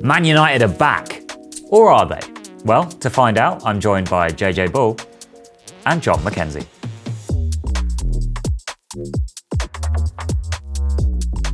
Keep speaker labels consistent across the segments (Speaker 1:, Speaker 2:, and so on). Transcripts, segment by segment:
Speaker 1: Man United are back. Or are they? Well, to find out, I'm joined by JJ Bull and John Mackenzie.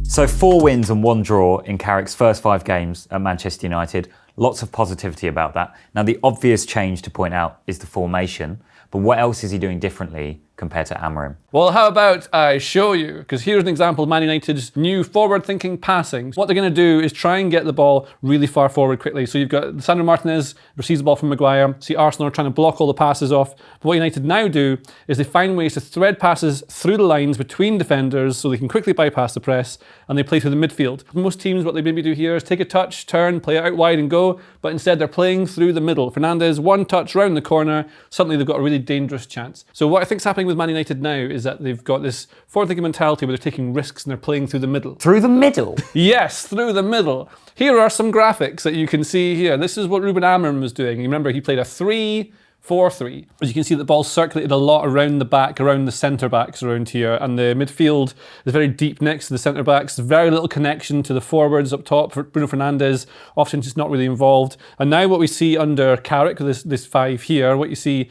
Speaker 1: So 4 wins and 1 draw in Carrick's first 5 games at Manchester United. Lots of positivity about that. Now, the obvious change to point out is the formation, but what else is he doing differently compared to Amorim?
Speaker 2: Well, how about I show you? Because here's an example of Man United's new forward-thinking passing. What they're going to do is try and get the ball really far forward quickly. So you've got Sandro Martinez receives the ball from Maguire. See, Arsenal are trying to block all the passes off. But what United now do is they find ways to thread passes through the lines between defenders so they can quickly bypass the press, and they play through the midfield. Most teams, what they maybe do here is take a touch, turn, play it out wide and go, but instead they're playing through the middle. Fernandes, 1 touch round the corner, suddenly they've got a really dangerous chance. So what I think's happening with Man United now is that they've got this forward-thinking mentality where they're taking risks and they're playing through the middle.
Speaker 1: Through the middle?
Speaker 2: Yes, through the middle. Here are some graphics that you can see here. This is what Ruben Amorim was doing. You remember he played a 3-4-3. As you can see, the ball circulated a lot around the back, around the centre-backs around here, and the midfield is very deep next to the centre-backs. Very little connection to the forwards up top. Bruno Fernandes often just not really involved. And now what we see under Carrick, this 5 here, what you see,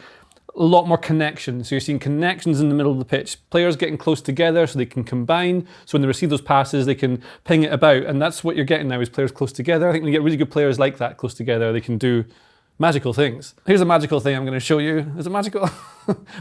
Speaker 2: a lot more connections. So you're seeing connections in the middle of the pitch. Players getting close together so they can combine. So when they receive those passes, they can ping it about. And that's what you're getting now is players close together. I think when you get really good players like that close together, they can do magical things. Here's a magical thing I'm going to show you. Is it magical?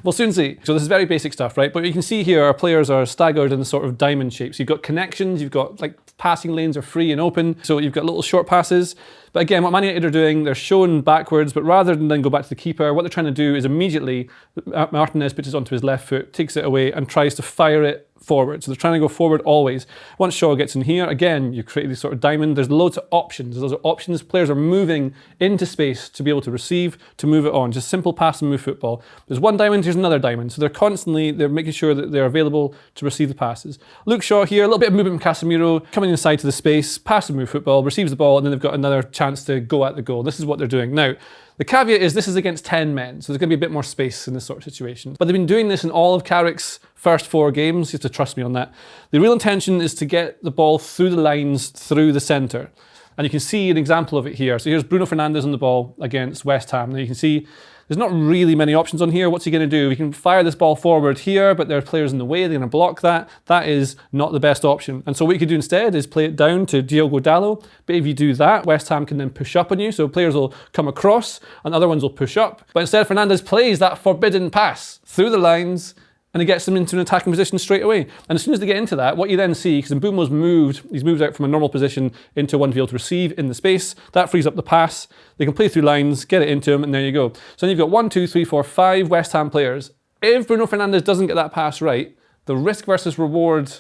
Speaker 2: We'll soon see. So this is very basic stuff, right? But you can see here our players are staggered in the sort of diamond shape. So you've got connections, you've got like passing lanes are free and open. So you've got little short passes. But again, what Man United are doing, they're shown backwards, but rather than then go back to the keeper, what they're trying to do is immediately, Martinez puts it onto his left foot, takes it away and tries to fire it forward. So they're trying to go forward always. Once Shaw gets in here, again, you create this sort of diamond. There's loads of options. Those are options. Players are moving into space to be able to receive, to move it on. Just simple pass and move football. There's one diamond, here's another diamond. So they're making sure that they're available to receive the passes. Luke Shaw here, a little bit of movement from Casemiro, coming inside to the space, pass and move football, receives the ball, and then they've got another chance to go at the goal. This is what they're doing. Now, the caveat is this is against 10 men, so there's going to be a bit more space in this sort of situation. But they've been doing this in all of Carrick's first 4 games. You have to trust me on that. The real intention is to get the ball through the lines, through the centre. And you can see an example of it here. So here's Bruno Fernandes on the ball against West Ham. Now you can see there's not really many options on here. What's he going to do? We can fire this ball forward here, but there are players in the way. They're going to block that. That is not the best option. And so what you could do instead is play it down to Diogo Dalot. But if you do that, West Ham can then push up on you. So players will come across and other ones will push up. But instead, Fernandes plays that forbidden pass through the lines, and he gets them into an attacking position straight away. And as soon as they get into that, what you then see, because Mbeumo's he's moved out from a normal position into one to be able to receive in the space, that frees up the pass. They can play through lines, get it into him, and there you go. So then you've got 1, 2, 3, 4, 5 West Ham players. If Bruno Fernandes doesn't get that pass right, the risk versus reward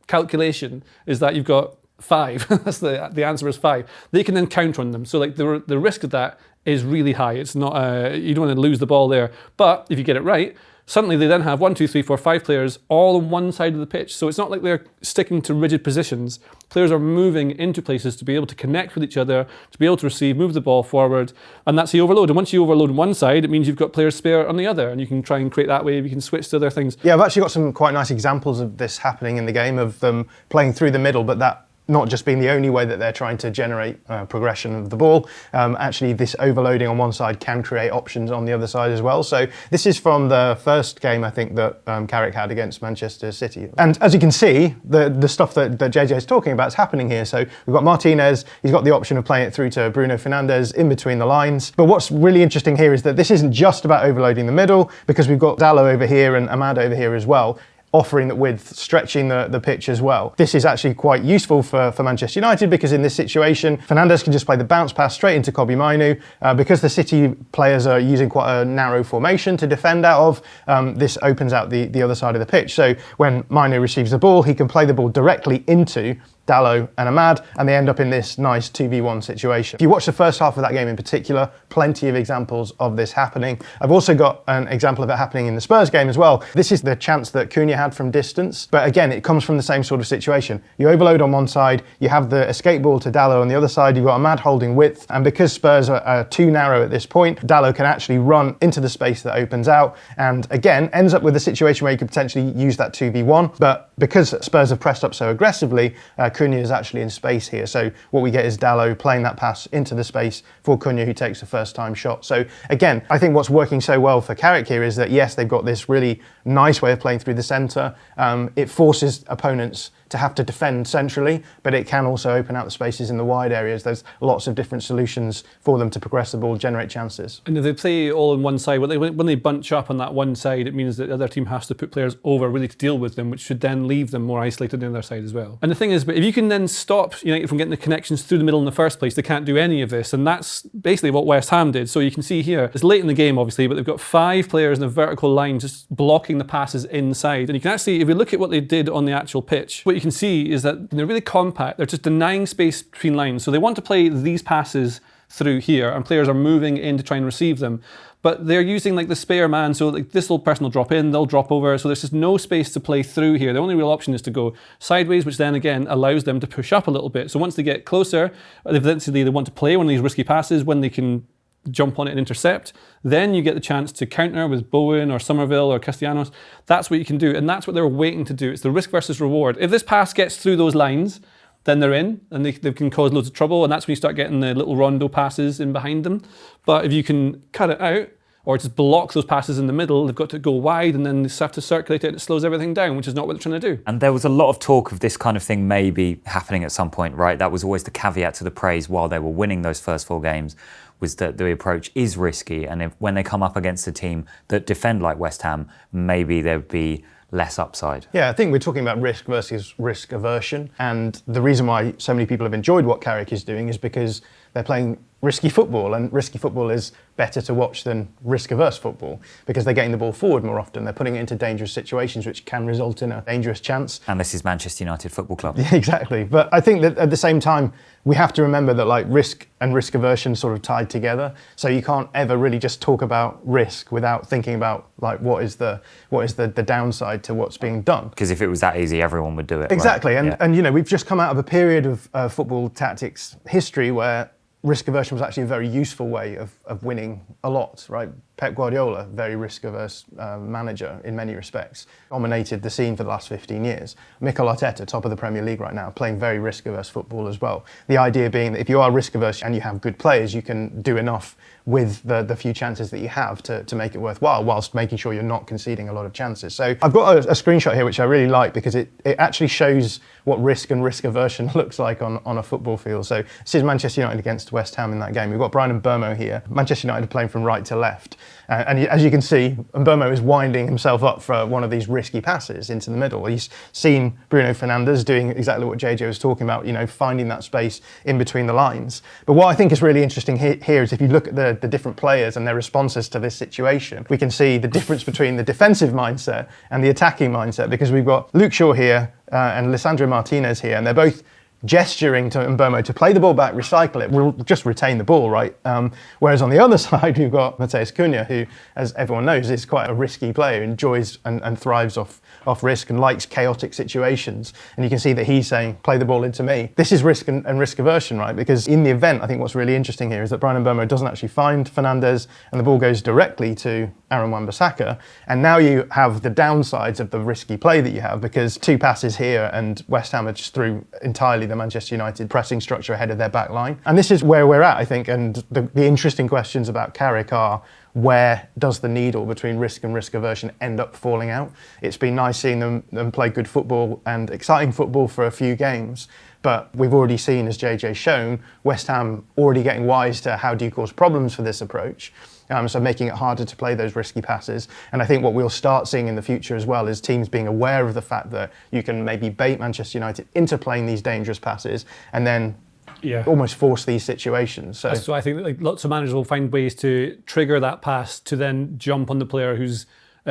Speaker 2: calculation is that you've got 5. That's the answer is 5. They can then counter on them. So like the risk of that is really high. It's not you don't want to lose the ball there. But if you get it right, suddenly they then have 1, 2, 3, 4, 5 players all on one side of the pitch. So it's not like they're sticking to rigid positions. Players are moving into places to be able to connect with each other, to be able to receive, move the ball forward, and that's the overload. And once you overload on one side, it means you've got players spare on the other, and you can try and create that way. You can switch to other things.
Speaker 3: Yeah, I've actually got some quite nice examples of this happening in the game, of them playing through the middle, but that not just being the only way that they're trying to generate progression of the ball. Actually, this overloading on one side can create options on the other side as well. So this is from the first game, I think, that Carrick had against Manchester City. And as you can see, the stuff that JJ is talking about is happening here. So we've got Martinez, he's got the option of playing it through to Bruno Fernandes in between the lines. But what's really interesting here is that this isn't just about overloading the middle, because we've got Dalot over here and Ahmad over here as well, offering that width, stretching the pitch as well. This is actually quite useful for Manchester United, because in this situation, Fernandes can just play the bounce pass straight into Kobbie Mainoo. Because the City players are using quite a narrow formation to defend out of, this opens out the other side of the pitch. So when Mainoo receives the ball, he can play the ball directly into Dalot and Ahmad, and they end up in this nice 2v1 situation. If you watch the first half of that game in particular, plenty of examples of this happening. I've also got an example of it happening in the Spurs game as well. This is the chance that Cunha had from distance, but again, it comes from the same sort of situation. You overload on one side, you have the escape ball to Dalot on the other side, you've got Ahmad holding width, and because Spurs are too narrow at this point, Dalot can actually run into the space that opens out, and again, ends up with a situation where you could potentially use that 2v1, but because Spurs have pressed up so aggressively, Cunha is actually in space here. So what we get is Dalot playing that pass into the space for Cunha, who takes a first-time shot. So again, I think what's working so well for Carrick here is that, yes, they've got this really nice way of playing through the centre. It forces opponents to have to defend centrally, but it can also open out the spaces in the wide areas. There's lots of different solutions for them to progress the ball, generate chances.
Speaker 2: And if they play all on one side, when they bunch up on that one side, it means that the other team has to put players over really to deal with them, which should then leave them more isolated on the other side as well. And the thing is, but if you can then stop United from getting the connections through the middle in the first place, they can't do any of this. And that's basically what West Ham did. So you can see here, it's late in the game, obviously, but they've got 5 players in a vertical line just blocking the passes inside. And you can actually, if you look at what they did on the actual pitch, what you can see is that they're really compact. They're just denying space between lines. So they want to play these passes through here, and players are moving in to try and receive them. But they're using like the spare man, so like this little person will drop in, they'll drop over, so there's just no space to play through here. The only real option is to go sideways, which then again allows them to push up a little bit. So once they get closer, eventually they want to play one of these risky passes when they can jump on it and intercept, then you get the chance to counter with Bowen or Somerville or Castellanos. That's what you can do, and that's what they're waiting to do. It's the risk versus reward. If this pass gets through those lines, then they're in, and they can cause loads of trouble, and that's when you start getting the little rondo passes in behind them. But if you can cut it out, or just block those passes in the middle, they've got to go wide, and then they just have to circulate it, and it slows everything down, which is not what they're trying to do.
Speaker 1: And there was a lot of talk of this kind of thing maybe happening at some point, right? That was always the caveat to the praise while they were winning those first 4 games, was that the approach is risky, and when they come up against a team that defend like West Ham, maybe there'd be less upside.
Speaker 3: Yeah, I think we're talking about risk versus risk aversion, and the reason why so many people have enjoyed what Carrick is doing is because they're playing risky football, and risky football is better to watch than risk-averse football because they're getting the ball forward more often. They're putting it into dangerous situations, which can result in a dangerous chance.
Speaker 1: And this is Manchester United Football Club.
Speaker 3: Yeah, exactly. But I think that at the same time, we have to remember that like risk and risk aversion sort of tied together. So you can't ever really just talk about risk without thinking about like what is the downside to what's being done.
Speaker 1: Because if it was that easy, everyone would do it.
Speaker 3: Exactly.
Speaker 1: Right?
Speaker 3: And you know, we've just come out of a period of football tactics history where risk aversion was actually a very useful way of winning a lot, right? Pep Guardiola, very risk-averse manager in many respects, dominated the scene for the last 15 years. Mikel Arteta, top of the Premier League right now, playing very risk-averse football as well. The idea being that if you are risk-averse and you have good players, you can do enough with the few chances that you have to make it worthwhile, whilst making sure you're not conceding a lot of chances. So I've got a screenshot here which I really like because it actually shows what risk and risk aversion looks like on a football field. So this is Manchester United against West Ham in that game. We've got Brian Mbeumo here. Manchester United playing from right to left. And as you can see, Mbeumo is winding himself up for one of these risky passes into the middle. He's seen Bruno Fernandes doing exactly what JJ was talking about, you know, finding that space in between the lines. But what I think is really interesting here is if you look at the different players and their responses to this situation, we can see the difference between the defensive mindset and the attacking mindset, because we've got Luke Shaw here and Lisandro Martinez here, and they're both gesturing to Mbeumo to play the ball back, recycle it, we'll just retain the ball, right? Whereas on the other side, we've got Matheus Cunha, who, as everyone knows, is quite a risky player, enjoys and thrives off risk and likes chaotic situations. And you can see that he's saying, play the ball into me. This is risk and risk aversion, right? Because in the event, I think what's really interesting here is that Brian Mbeumo doesn't actually find Fernandes and the ball goes directly to Aaron Wan-Bissaka. And now you have the downsides of the risky play that you have, because 2 passes here and West Ham are just through entirely the Manchester United pressing structure ahead of their back line. And this is where we're at, I think, and the interesting questions about Carrick are, where does the needle between risk and risk aversion end up falling out? It's been nice seeing them play good football and exciting football for a few games, but we've already seen, as JJ's shown, West Ham already getting wise to how do you cause problems for this approach. So making it harder to play those risky passes. And I think what we'll start seeing in the future as well is teams being aware of the fact that you can maybe bait Manchester United into playing these dangerous passes and then almost force these situations.
Speaker 2: So I think that, like, lots of managers will find ways to trigger that pass to then jump on the player who's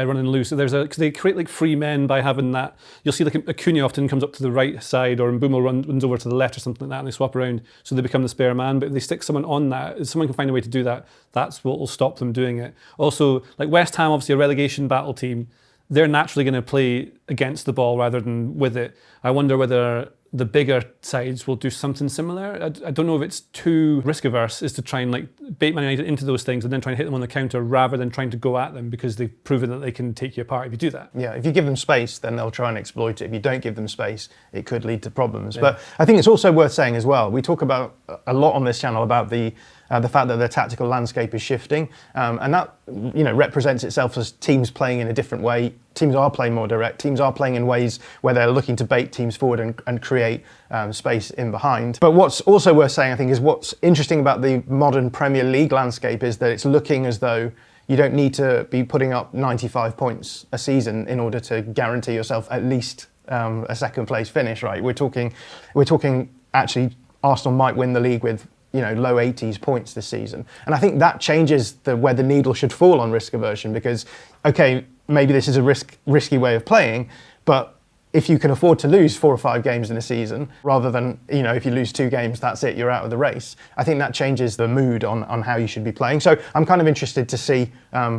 Speaker 2: running loose. So because they create like free men by having that. You'll see like Acuna often comes up to the right side, or Mbeumo runs over to the left or something like that, and they swap around, so they become the spare man. But if they stick someone on that, if someone can find a way to do that, that's what will stop them doing it. Also, like West Ham, obviously a relegation battle team, they're naturally going to play against the ball rather than with it. I wonder whether the bigger sides will do something similar. I don't know if it's too risk averse, is to try and like bait Man United into those things and then try and hit them on the counter rather than trying to go at them, because they've proven that they can take you apart if you do that.
Speaker 3: Yeah, if you give them space, then they'll try and exploit it. If you don't give them space, it could lead to problems. But I think it's also worth saying as well, we talk about a lot on this channel about the fact that the tactical landscape is shifting, and that represents itself as teams playing in a different way. Teams are playing more direct. Teams are playing in ways where they're looking to bait teams forward and create space in behind. But what's also worth saying, I think, is what's interesting about the modern Premier League landscape is that it's looking as though you don't need to be putting up 95 points a season in order to guarantee yourself at least a second place finish. Right? We're talking actually Arsenal might win the league with low 80s points this season. And I think that changes where the needle should fall on risk aversion, because, okay, maybe this is a risky way of playing, but if you can afford to lose 4 or 5 games in a season, rather than, if you lose 2 games, that's it, you're out of the race, I think that changes the mood on how you should be playing. So I'm kind of interested to see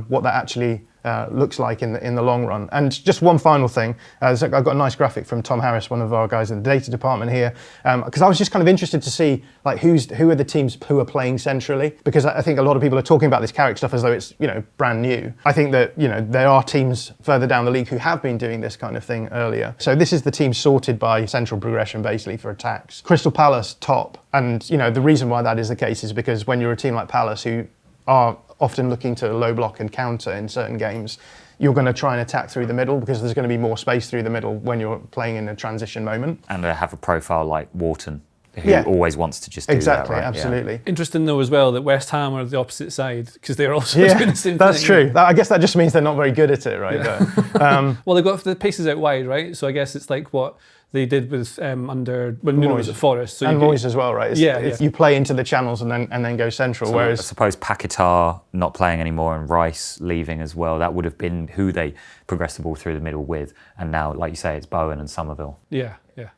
Speaker 3: what that actually looks like in the long run. And just one final thing, I've got a nice graphic from Tom Harris, one of our guys in the data department here, because I was just kind of interested to see like who are the teams who are playing centrally, because I think a lot of people are talking about this Carrick stuff as though it's brand new. I think that there are teams further down the league who have been doing this kind of thing earlier. So this is the team sorted by central progression basically for attacks. Crystal Palace top, and the reason why that is the case is because when you're a team like Palace, who are often looking to low block and counter in certain games, you're going to try and attack through the middle because there's going to be more space through the middle when you're playing in a transition moment.
Speaker 1: And they have a profile like Wharton, who always wants to just do
Speaker 3: exactly,
Speaker 1: that, right?
Speaker 3: Absolutely.
Speaker 1: Yeah.
Speaker 2: Interesting though as well that West Ham are the opposite side, because they're also doing the same
Speaker 3: that's
Speaker 2: thing.
Speaker 3: true. I guess that just means they're not very good at it, right?
Speaker 2: Yeah. Well, they've got the paces out wide, right? So I guess it's like what they did with when Nuno was at Forest. So
Speaker 3: and Moyes as well, right?
Speaker 2: If
Speaker 3: you play into the channels and then go central.
Speaker 1: So
Speaker 3: whereas
Speaker 1: I suppose Paquetá not playing anymore and Rice leaving as well, that would have been who they progressed the ball through the middle with. And now, like you say, it's Bowen and Somerville.
Speaker 2: Yeah.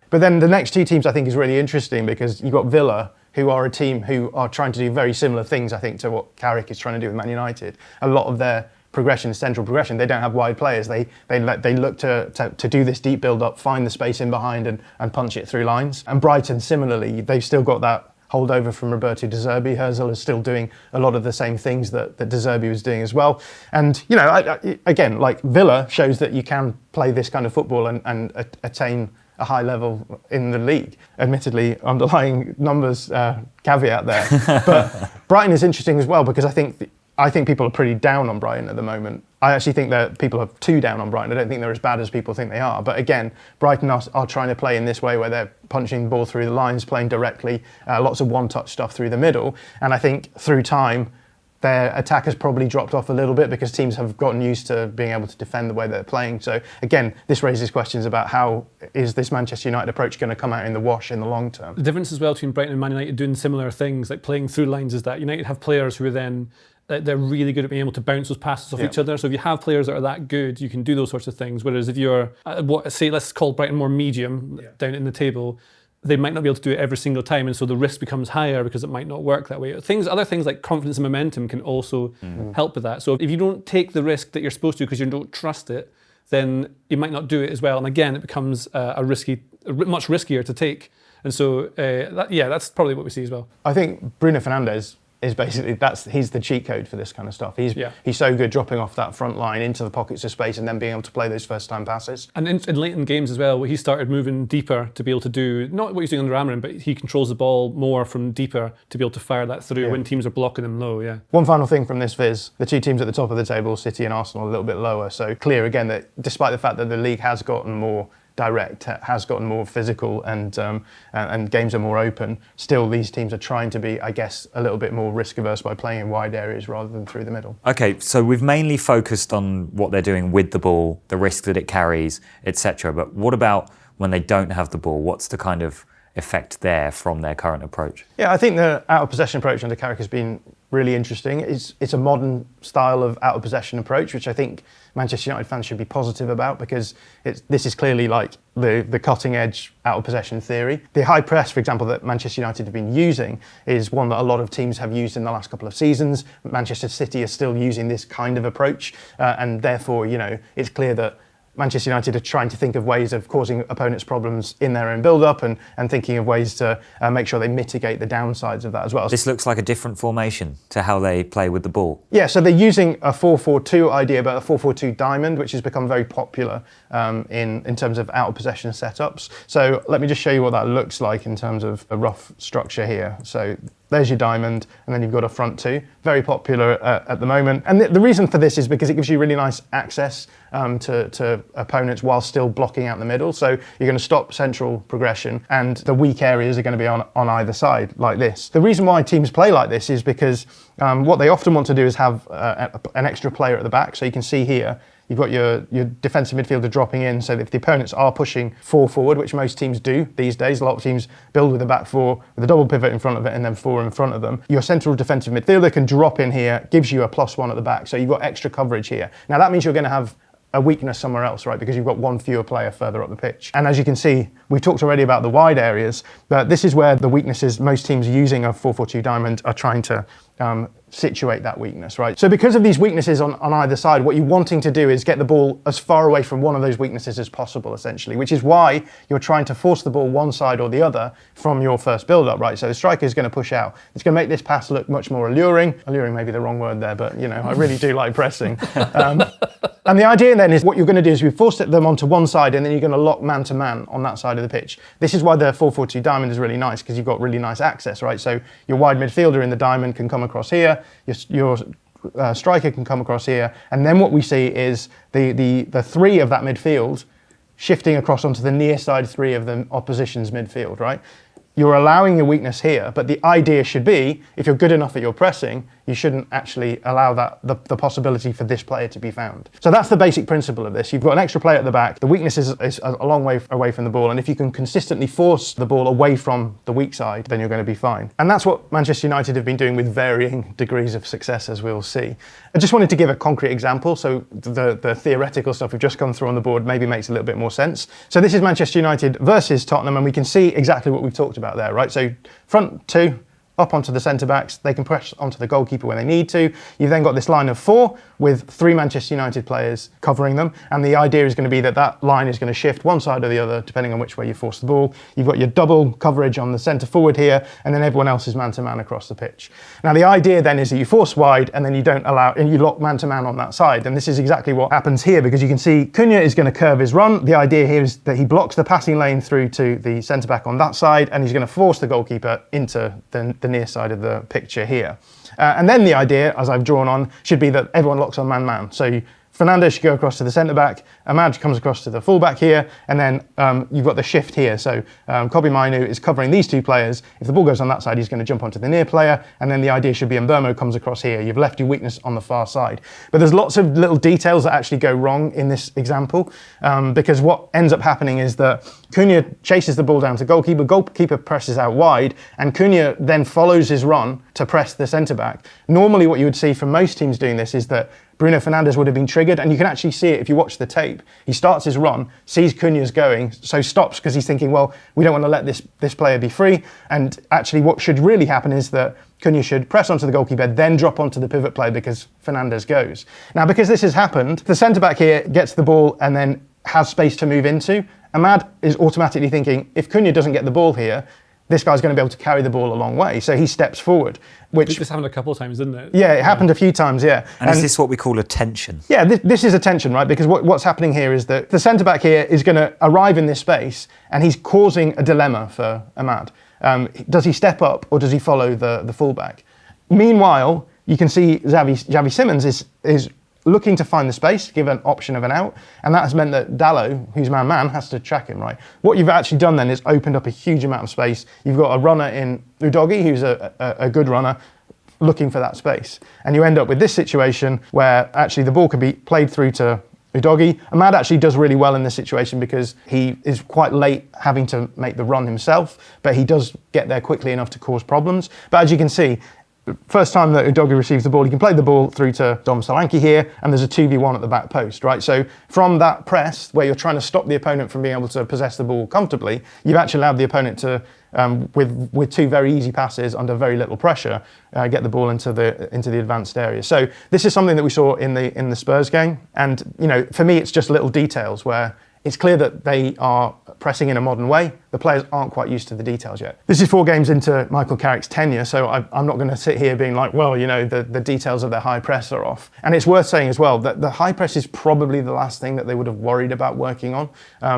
Speaker 3: But then the next 2 teams I think is really interesting, because you've got Villa, who are a team who are trying to do very similar things, I think, to what Carrick is trying to do with Man United. A lot of their progression is central progression. They don't have wide players. They look to do this deep build up, find the space in behind and punch it through lines. And Brighton, similarly, they've still got that holdover from Roberto De Zerbi. Herzl is still doing a lot of the same things that De Zerbi was doing as well. And, again, like Villa shows that you can play this kind of football and attain a high level in the league. Admittedly, underlying numbers caveat there. But Brighton is interesting as well, because I think people are pretty down on Brighton at the moment. I actually think that people are too down on Brighton. I don't think they're as bad as people think they are. But again, Brighton are trying to play in this way where they're punching the ball through the lines, playing directly, lots of one-touch stuff through the middle. And I think through time, their attack has probably dropped off a little bit because teams have gotten used to being able to defend the way they're playing. So again, this raises questions about how is this Manchester United approach going to come out in the wash in the long term.
Speaker 2: The difference as well between Brighton and Man United doing similar things, like playing through lines, is that United have players who are then they're really good at being able to bounce those passes off each other. So if you have players that are that good, you can do those sorts of things. Whereas if you're, let's call Brighton more medium down in the table, they might not be able to do it every single time, and so the risk becomes higher because it might not work that way. Other things like confidence and momentum can also help with that. So if you don't take the risk that you're supposed to because you don't trust it, then you might not do it as well. And again, it becomes much riskier to take. And so that's probably what we see as well.
Speaker 3: I think Bruno Fernandes is basically he's the cheat code for this kind of stuff. He's so good dropping off that front line into the pockets of space and then being able to play those first time passes.
Speaker 2: And in late in games as well, he started moving deeper to be able to do not what he's doing under Amorim, but he controls the ball more from deeper to be able to fire that through when teams are blocking him low. Yeah.
Speaker 3: One final thing from this viz: the 2 teams at the top of the table, City and Arsenal, a little bit lower. So clear again that despite the fact that the league has gotten more direct, has gotten more physical, and games are more open, still these teams are trying to be, I guess, a little bit more risk averse by playing in wide areas rather than through the middle.
Speaker 1: Okay, so we've mainly focused on what they're doing with the ball, the risk that it carries, etc. But what about when they don't have the ball? What's the kind of effect there from their current approach?
Speaker 3: Yeah, I think the out of possession approach under Carrick has been really interesting. It's a modern style of out of possession approach, which I think Manchester United fans should be positive about, because this is clearly like the cutting edge out of possession theory. The high press, for example, that Manchester United have been using is one that a lot of teams have used in the last couple of seasons. Manchester City is still using this kind of approach, and therefore, it's clear that Manchester United are trying to think of ways of causing opponents problems in their own build-up and thinking of ways to make sure they mitigate the downsides of that as well.
Speaker 1: This looks like a different formation to how they play with the ball.
Speaker 3: Yeah, so they're using a 4-4-2 idea, but a 4-4-2 diamond, which has become very popular in terms of out-of-possession setups. So let me just show you what that looks like in terms of a rough structure here. So there's your diamond, and then you've got a front two. Very popular at the moment. And the reason for this is because it gives you really nice access to opponents while still blocking out the middle. So you're going to stop central progression, and the weak areas are going to be on either side, like this. The reason why teams play like this is because what they often want to do is have an extra player at the back. So you can see here, you've got your defensive midfielder dropping in, so that if the opponents are pushing 4 forward, which most teams do these days, a lot of teams build with a back 4 with a double pivot in front of it and then 4 in front of them. Your central defensive midfielder can drop in here, gives you a +1 at the back, so you've got extra coverage here. Now that means you're going to have a weakness somewhere else, right? Because you've got one fewer player further up the pitch. And as you can see, we've talked already about the wide areas, but this is where the weaknesses most teams using a 4-4-2 diamond are trying to situate that weakness, right? So because of these weaknesses on either side, what you're wanting to do is get the ball as far away from one of those weaknesses as possible, essentially, which is why you're trying to force the ball one side or the other from your first build-up, right? So the striker is going to push out. It's going to make this pass look much more alluring. Alluring may be the wrong word there, but, you know, I really do like pressing. And the idea then is what you're going to do is we force them onto one side, and then you're going to lock man-to-man on that side of the pitch. This is why the 4-4-2 diamond is really nice, because you've got really nice access, right? So your wide midfielder in the diamond can come across here, your striker can come across here, and then what we see is the 3 of that midfield shifting across onto the near side 3 of the opposition's midfield, right? You're allowing your weakness here, but the idea should be, if you're good enough at your pressing, you shouldn't actually allow the possibility for this player to be found. So that's the basic principle of this. You've got an extra player at the back. The weakness is a long way away from the ball, and if you can consistently force the ball away from the weak side, then you're going to be fine. And that's what Manchester United have been doing with varying degrees of success, as we'll see. I just wanted to give a concrete example, so the theoretical stuff we've just gone through on the board maybe makes a little bit more sense. So this is Manchester United versus Tottenham, and we can see exactly what we've talked about there, right? So front 2, up onto the centre-backs, they can press onto the goalkeeper when they need to. You've then got this line of 4 with 3 Manchester United players covering them, and the idea is going to be that line is going to shift one side or the other depending on which way you force the ball. You've got your double coverage on the centre forward here, and then everyone else is man-to-man across the pitch. Now the idea then is that you force wide and then you don't allow, and you lock man-to-man on that side, and this is exactly what happens here, because you can see Cunha is going to curve his run. The idea here is that he blocks the passing lane through to the centre-back on that side, and he's going to force the goalkeeper into the near side of the picture here. And then the idea, as I've drawn on, should be that everyone locks on man-man. So Fernandes should go across to the centre-back, Ahmad comes across to the full-back here, and then you've got the shift here. So Kobbie Mainoo is covering these 2 players. If the ball goes on that side, he's going to jump onto the near player, and then the idea should be Mbeumo comes across here. You've left your weakness on the far side. But there's lots of little details that actually go wrong in this example, because what ends up happening is that Cunha chases the ball down to goalkeeper presses out wide, and Cunha then follows his run to press the centre-back. Normally what you would see from most teams doing this is that Bruno Fernandes would have been triggered, and you can actually see it if you watch the tape. He starts his run, sees Cunha's going, so stops because he's thinking, well, we don't want to let this player be free. And actually what should really happen is that Cunha should press onto the goalkeeper, then drop onto the pivot player because Fernandes goes. Now, because this has happened, the centre-back here gets the ball and then has space to move into. Ahmad is automatically thinking, if Cunha doesn't get the ball here, this guy's going to be able to carry the ball a long way. So he steps forward. Which
Speaker 2: this happened a couple of times, didn't it?
Speaker 3: Yeah, it happened a few times, yeah.
Speaker 1: And is this what we call a tension?
Speaker 3: Yeah, this is a tension, right? Because what's happening here is that the centre-back here is going to arrive in this space, and he's causing a dilemma for Ahmad. Does he step up, or does he follow the full-back? Meanwhile, you can see Xavi Simons is looking to find the space, give an option of an out, and that has meant that Dalot, who's man-man, has to track him, right? What you've actually done then is opened up a huge amount of space. You've got a runner in Udogie, who's a good runner, looking for that space. And you end up with this situation where actually the ball could be played through to Udogie. Ahmad actually does really well in this situation because he is quite late having to make the run himself, but he does get there quickly enough to cause problems. But as you can see, first time that Udogie receives the ball, he can play the ball through to Dom Solanke here, and there's a 2v1 at the back post, right? So from that press, where you're trying to stop the opponent from being able to possess the ball comfortably, you've actually allowed the opponent to with two very easy passes under very little pressure, get the ball into the advanced area. So this is something that we saw in the Spurs game, and for me it's just little details where it's clear that they are pressing in a modern way. The players aren't quite used to the details yet. This is 4 games into Michael Carrick's tenure, so I'm not going to sit here being like, well, the details of their high press are off. And it's worth saying as well that the high press is probably the last thing that they would have worried about working on,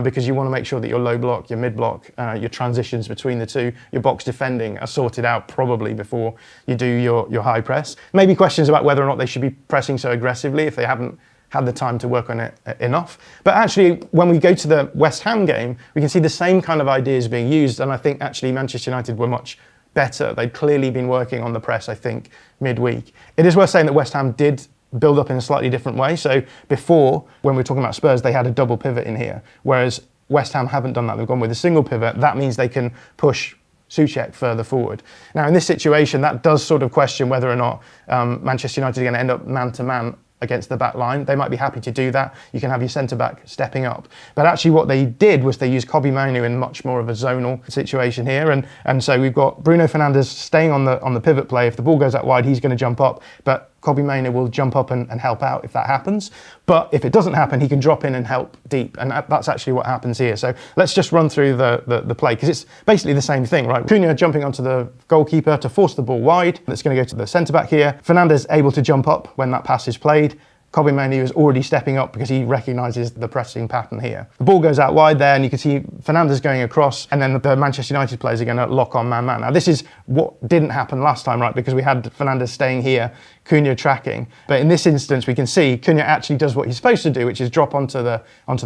Speaker 3: because you want to make sure that your low block, your mid block, your transitions between the two, your box defending are sorted out probably before you do your high press. Maybe questions about whether or not they should be pressing so aggressively if they haven't had the time to work on it enough. But actually, when we go to the West Ham game, we can see the same kind of ideas being used, and I think actually Manchester United were much better. They'd clearly been working on the press, I think, midweek. It is worth saying that West Ham did build up in a slightly different way. So before, when we were talking about Spurs, they had a double pivot in here, whereas West Ham haven't done that. They've gone with a single pivot. That means they can push Souček further forward. Now, in this situation, that does sort of question whether or not Manchester United are going to end up man-to-man against the back line. They might be happy to do that. You can have your centre-back stepping up. But actually what they did was they used Kobbie Mainoo in much more of a zonal situation here. And so we've got Bruno Fernandes staying on the pivot play. If the ball goes out wide, he's going to jump up. But Kobbie Mainoo will jump up and help out if that happens. But if it doesn't happen, he can drop in and help deep. And that's actually what happens here. So let's just run through the play, because it's basically the same thing, right? Cunha jumping onto the goalkeeper to force the ball wide. That's going to go to the centre-back here. Fernandes able to jump up when that pass is played. Kobbie Mainoo is already stepping up because he recognises the pressing pattern here. The ball goes out wide there, and you can see Fernandes going across, and then the Manchester United players are going to lock on man-man. Now, this is what didn't happen last time, right? Because we had Fernandes staying here, Cunha tracking. But in this instance, we can see Cunha actually does what he's supposed to do, which is drop onto the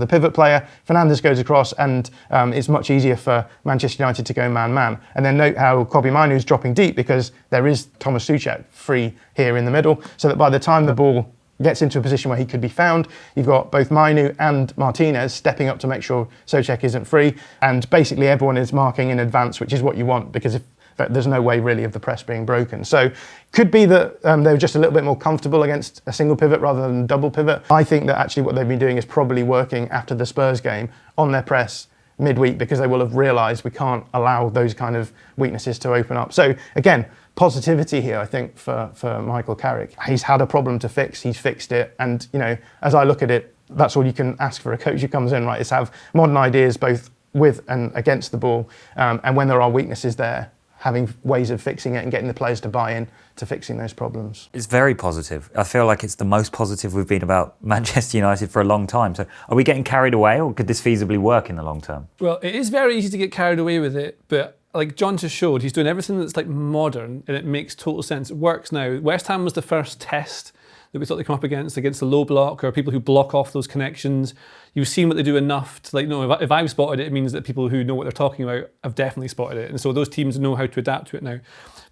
Speaker 3: pivot player. Fernandes goes across, and it's much easier for Manchester United to go man-man. And then note how Kobbie Mainoo is dropping deep because there is Thomas Souček free here in the middle, so that by the time the ball gets into a position where he could be found, you've got both Mainoo and Martinez stepping up to make sure Souček isn't free, and basically everyone is marking in advance, which is what you want, because there's no way really of the press being broken. So could be that they were just a little bit more comfortable against a single pivot rather than double pivot. I think that actually what they've been doing is probably working after the Spurs game on their press midweek, because they will have realised we can't allow those kind of weaknesses to open up. So again, positivity here, I think, for Michael Carrick. He's had a problem to fix, he's fixed it, and as I look at it, that's all you can ask for a coach who comes in, right, is have modern ideas both with and against the ball, and when there are weaknesses there, having ways of fixing it and getting the players to buy in to fixing those problems.
Speaker 1: It's very positive. I feel like it's the most positive we've been about Manchester United for a long time. So are we getting carried away, or could this feasibly work in the long term?
Speaker 2: Well, it is very easy to get carried away with it, but like John just showed, he's doing everything that's like modern, and it makes total sense. It works now. West Ham was the first test that we thought they'd come up against the low block, or people who block off those connections. You've seen what they do enough to if I've spotted it, it means that people who know what they're talking about have definitely spotted it. And so those teams know how to adapt to it now.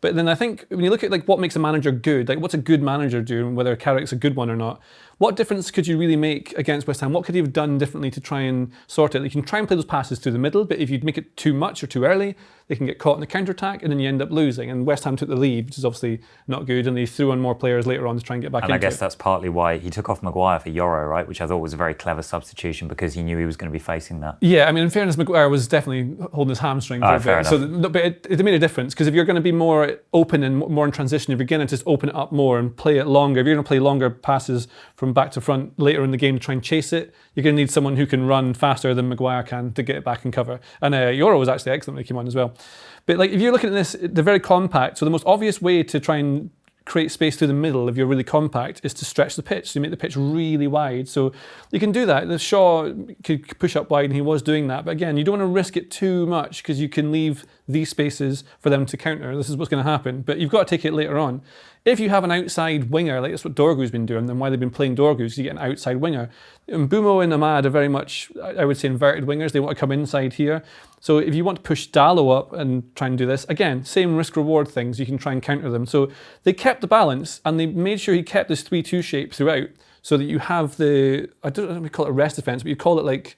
Speaker 2: But then I think when you look at what makes a manager good, what's a good manager doing, whether Carrick's a good one or not, what difference could you really make against West Ham? What could he have done differently to try and sort it? You can try and play those passes through the middle, but if you make it too much or too early, they can get caught in the counter-attack, and then you end up losing. And West Ham took the lead, which is obviously not good, and they threw on more players later on to try and get back into it.
Speaker 1: And I guess that's partly why he took off Maguire for Yoro, right? Which I thought was a very clever substitution, because he knew he was going to be facing that.
Speaker 2: Yeah, I mean, in fairness, Maguire was definitely holding his hamstring for a
Speaker 1: fair
Speaker 2: bit. But it made a difference, because if you're going to be more open and more in transition, if you're going to just open it up more and play it longer, if you're going to play longer passes from back to front later in the game to try and chase it, you're going to need someone who can run faster than Maguire can to get it back and cover. And Yoro was actually excellent when he came on as well. But if you're looking at this, they're very compact. So the most obvious way to try and create space through the middle if you're really compact is to stretch the pitch. So you make the pitch really wide. So you can do that. Shaw could push up wide, and he was doing that. But again, you don't want to risk it too much, because you can leave these spaces for them to counter. This is what's going to happen. But you've got to take it later on. If you have an outside winger, like that's what Dorgu's been doing, then why they've been playing Dorgu, is you get an outside winger. And Bumo and Ahmad are very much, I would say, inverted wingers. They want to come inside here. So if you want to push Dalot up and try and do this, again, same risk-reward things, you can try and counter them. So they kept the balance, and they made sure he kept this 3-2 shape throughout, so that you have I don't know if we call it a rest defence, but you call it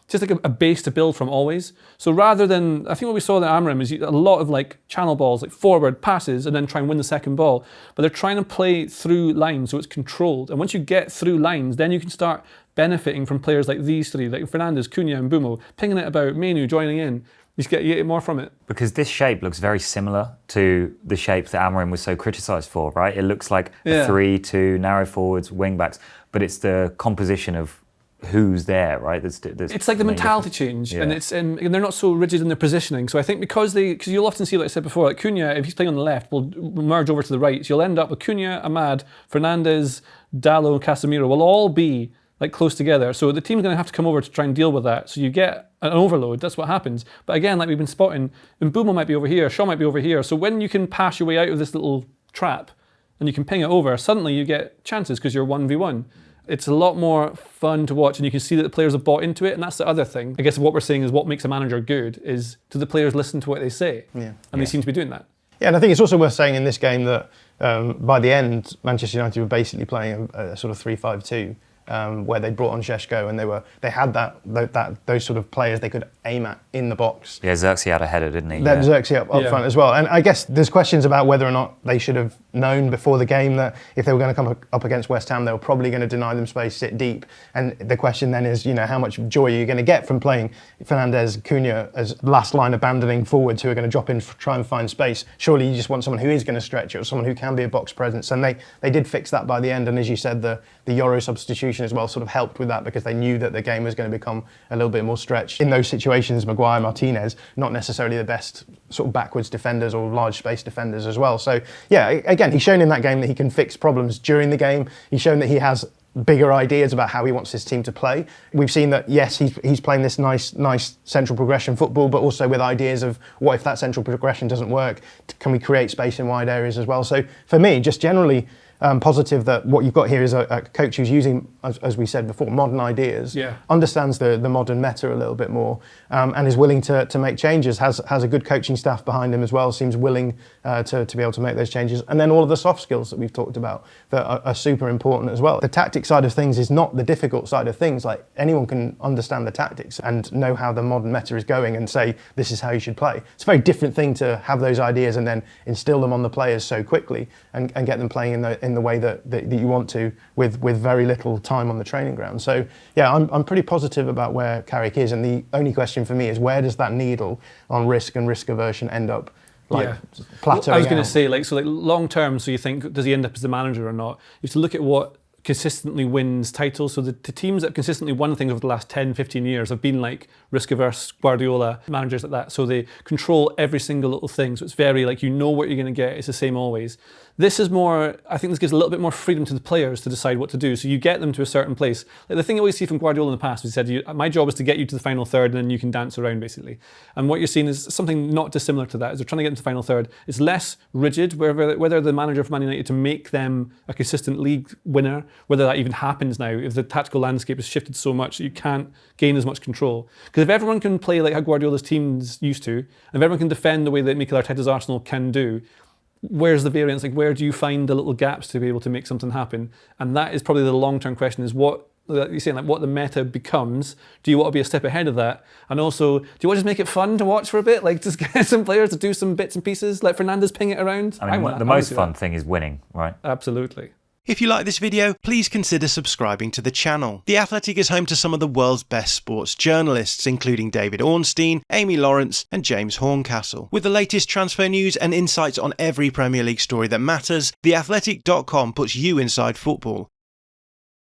Speaker 2: just like a base to build from always. So rather than, I think what we saw in Amorim is a lot of channel balls, forward passes, and then try and win the second ball. But they're trying to play through lines, so it's controlled. And once you get through lines, then you can start benefiting from players like these three, like Fernandes, Cunha and Bumo, pinging it about, Mainoo joining in. You get more from it.
Speaker 1: Because this shape looks very similar to the shape that Amorim was so criticised for, right? It looks like a 3-2, narrow forwards, wing backs, but it's the composition of who's there, right?
Speaker 2: It's like the mentality change, and and they're not so rigid in their positioning. So I think because you'll often see, like I said before, like Cunha, if he's playing on the left, will merge over to the right. So you'll end up with Cunha, Ahmad, Fernandes, Dalot, Casemiro will all be like close together. So the team's going to have to come over to try and deal with that. So you get an overload. That's what happens. But again, like we've been spotting, Mbeumo might be over here, Shaw might be over here. So when you can pass your way out of this little trap and you can ping it over, suddenly you get chances because you're 1v1. It's a lot more fun to watch, and you can see that the players have bought into it, and that's the other thing. I guess what we're saying is what makes a manager good is do the players listen to what they say? And they seem to be doing that. Yeah,
Speaker 3: and I think it's also worth saying in this game that by the end, Manchester United were basically playing a sort of 3-5-2. Where they brought on Šeško and they had those sort of players they could aim at in the box.
Speaker 1: Yeah, Xerxes had a header, didn't he?
Speaker 3: Xerxes up front as well. And I guess there's questions about whether or not they should have known before the game that if they were going to come up against West Ham, they were probably going to deny them space, sit deep. And the question then is, how much joy are you going to get from playing Fernandes, Cunha as last line abandoning forwards who are going to drop in to try and find space? Surely you just want someone who is going to stretch it, or someone who can be a box presence. And they did fix that by the end. And as you said, the Euro substitution as well sort of helped with that because they knew that the game was going to become a little bit more stretched. In those situations, Maguire, Martinez, not necessarily the best sort of backwards defenders or large space defenders as well. So yeah, again, he's shown in that game that he can fix problems during the game. He's shown that he has bigger ideas about how he wants his team to play. We've seen that, yes, he's playing this nice central progression football, but also with ideas of what if that central progression doesn't work? Can we create space in wide areas as well? So for me, just generally, positive that what you've got here is a coach who's using, as we said before, modern ideas, understands the modern meta a little bit more, and is willing to make changes, has a good coaching staff behind him as well, seems willing to be able to make those changes. And then all of the soft skills that we've talked about that are super important as well. The tactic side of things is not the difficult side of things. Like anyone can understand the tactics and know how the modern meta is going and say, this is how you should play. It's a very different thing to have those ideas and then instill them on the players so quickly and get them playing in the way that you want to with very little time on the training ground. So yeah, I'm pretty positive about where Carrick is, and the only question for me is where does that needle on risk and risk aversion end up plateauing?
Speaker 2: I was going to say long term, so you think, does he end up as the manager or not? You have to look at what consistently wins titles. So the teams that have consistently won things over the last 10, 15 years have been like risk-averse Guardiola managers like that. So they control every single little thing. So it's very what you're going to get. It's the same always. This is more, I think this gives a little bit more freedom to the players to decide what to do. So you get them to a certain place. Like the thing I always see from Guardiola in the past, he said, my job is to get you to the final third and then you can dance around basically. And what you're seeing is something not dissimilar to that. Is they're trying to get into the final third. It's less rigid, whether the manager of Man United to make them a consistent league winner, whether that even happens now, if the tactical landscape has shifted so much that you can't gain as much control. Because if everyone can play like how Guardiola's teams used to, and if everyone can defend the way that Mikel Arteta's Arsenal can do, where's the variance? Like, where do you find the little gaps to be able to make something happen? And that is probably the long-term question: is what you're saying, like what the meta becomes. Do you want to be a step ahead of that? And also, do you want to just make it fun to watch for a bit? Like, just get some players to do some bits and pieces, like Fernandes ping it around.
Speaker 1: I mean, the most fun thing is winning, right?
Speaker 2: Absolutely.
Speaker 4: If you like this video, please consider subscribing to the channel. The Athletic is home to some of the world's best sports journalists, including David Ornstein, Amy Lawrence and James Horncastle. With the latest transfer news and insights on every Premier League story that matters, theathletic.com puts you inside football